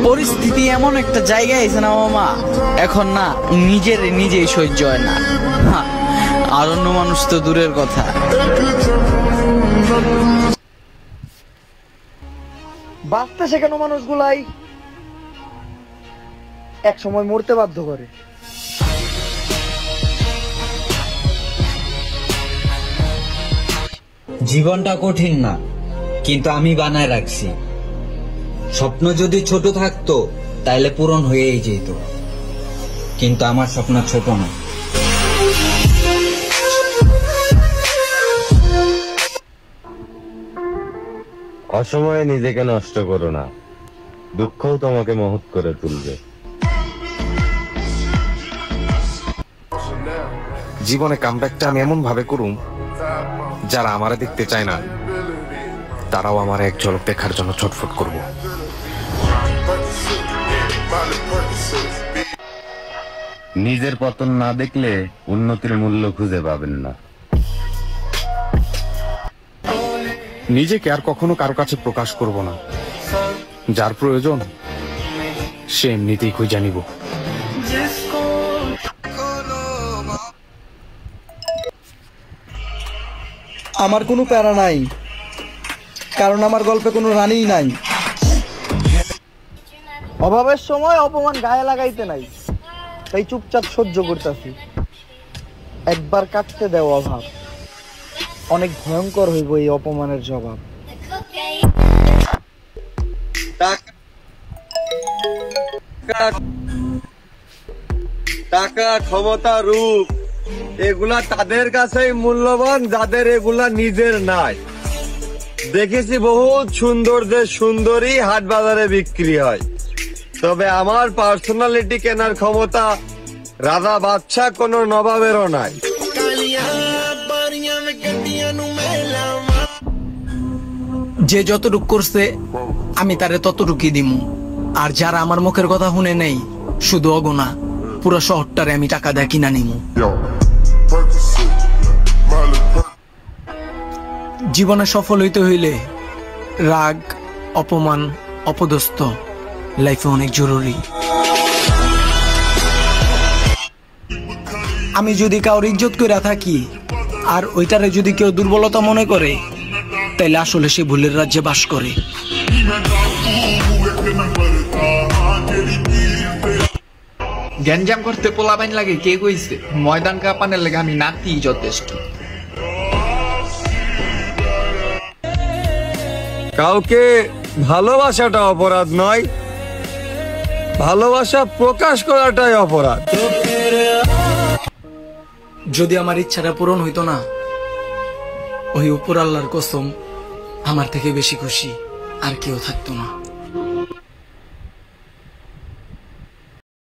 পরিস্থিতি এমন একটা জায়গায় আছে না মামা, এখন না নিজেই সহ্য হয় না। আর অন্য মানুষ তো দূরের কথা। বাঁচতে শেখানো মানুষগুলাই এক সময় মরতে বাধ্য করে। জীবনটা কঠিন না, কিন্তু আমি বানায় রাখছি। স্বপ্ন যদি ছোট থাকতো তাইলে পূরণ হয়েই যেত, কিন্তু আমার স্বপ্ন ছোট না। অসময়ে নিজেকে নষ্ট করো না, দুঃখও তোমাকে মহৎ করে তুলবে। জীবনে কামব্যাকটা আমি এমন ভাবে করুম, যারা আমারে দেখতে চায় না তারাও আমার এক ঝলক দেখার জন্য ছটফট করব। নিজের পতন না দেখলে উন্নতির মূল্য খুঁজে পাবেন না। নিজেকে আর কখনো কারো কাছে প্রকাশ করব না, যার প্রয়োজন সে এমনিতেই খুঁজে নিব। আমার কোনো প্যারা নাই, কারণ আমার গল্পে কোনো রানীই নাই। অভাবের সময় অপমান গায়ে লাগাইতে নাই, তাই চুপচাপ সহ্য করতেছি। একবার কাটতে দেও অভাব, অনেক ভয়ঙ্কর হইব এই অপমানের জবাব। টাকা, ক্ষমতা, রূপ এগুলা তাদের কাছেই মূল্যবান যাদের এগুলা নিজের নাই। দেখেছি বহুত সুন্দরদের সুন্দরী হাট বাজারে বিক্রি হয়, তবে আমার পার্সোনালিটি কেনার ক্ষমতা রাজা বাদশা কোনো নবাবেরও নাই। যে যতটুক করছে আমি তারে ততটুকুই দিমু, আর যারা আমার মুখের কথা শুনে নেই শুধু অগোনা, পুরো শহরটারে আমি টাকা দিয়ে কিনা নিমু। জীবনে সফল হইতে হইলে রাগ, অপমান, অপদস্থ লাইফে অনেক জরুরি। আমি যদি কাউর ইজ্জত কইরা থাকি আর ওইটারে যদি কেউ দুর্বলতা মনে করে, তাইলে আসলে সে ভুলের রাজ্যে বাস করে। গ্যাঞ্জাম করতে পোলাবাইন লাগে কে কইছে? ময়দান কাঁপানের লাগে আমি নাতি যথেষ্ট। কাউকে ভালোবাসাটা অপরাধ নয়, ভালোবাসা প্রকাশ করাটাই অপরাধ। যদি আমার ইচ্ছাটা পূরণ হইতো না, ওই উপর আল্লাহর কসম আমার থেকে বেশি খুশি আর কেউ থাকতো না।